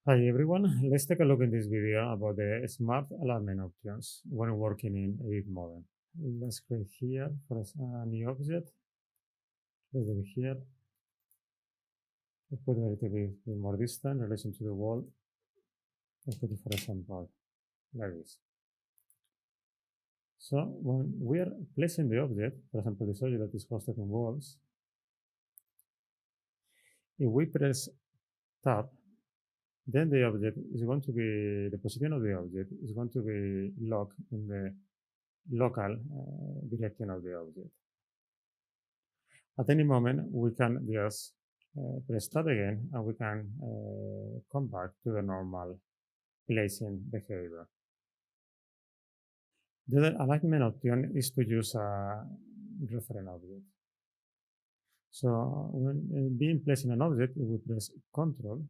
Hi everyone, let's take a look in this video about the smart alignment options when working in Edit Mode. Let's click here for a new object. Let's do it here. Let's put it a little bit more distant in relation to the wall. Let's put it, for example, like this. So when we are placing the object, for example, this object that is hosted in walls, if we press Tab, then the object is going to be, the position of the object is going to be locked in the local direction of the object. At any moment, we can just press Tab again, and we can come back to the normal placing behavior. The other alignment option is to use a reference object. So when being placed in an object, if we press Ctrl,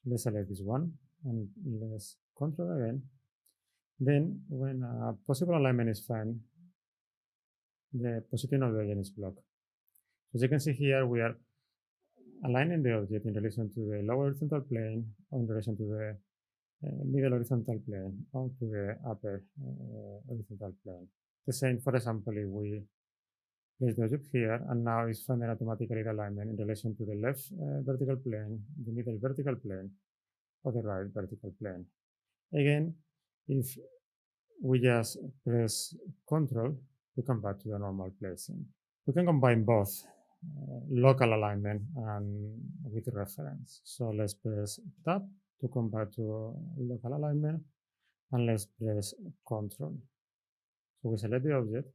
let's select this one, and let's Ctrl again. Then when a possible alignment is found, the position of the object is blocked. As you can see here, we are aligning the object in relation to the lower horizontal plane, or in relation to the middle horizontal plane, or to the upper horizontal plane. The same, for example, if we place the object here, and now it's finding automatically the alignment in relation to the left vertical plane, the middle vertical plane, or the right vertical plane. Again, if we just press Ctrl, we come back to the normal placing. We can combine both local alignment and with reference. So let's press Tab to come back to local alignment, and let's press Ctrl. So we select the object,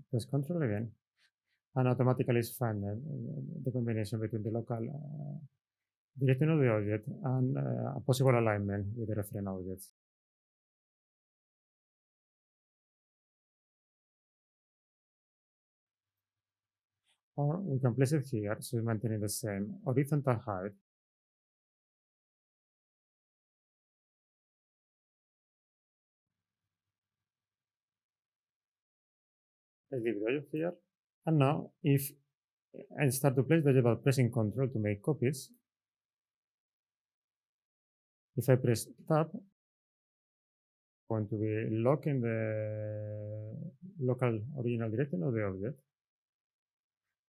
press Ctrl again, and automatically it's finding the combination between the local direction of the object and a possible alignment with the reference object. Or we can place it here, so we're maintaining the same horizontal height. Let's leave the object here. And now, if I start to place the object by pressing Ctrl to make copies, if I press Tab, I'm going to be locking the local original direction of the object.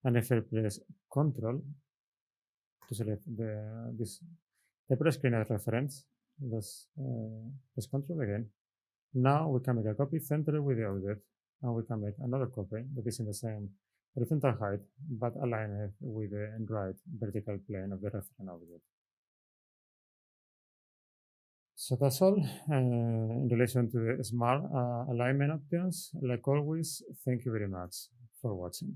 And if I press Ctrl to select the press screen as reference, let's press Ctrl again. Now we can make a copy centered with the object, and we can make another copy that is in the same horizontal height, but aligned with the right vertical plane of the reference object. So that's all in relation to the smart alignment options. Like always, thank you very much for watching.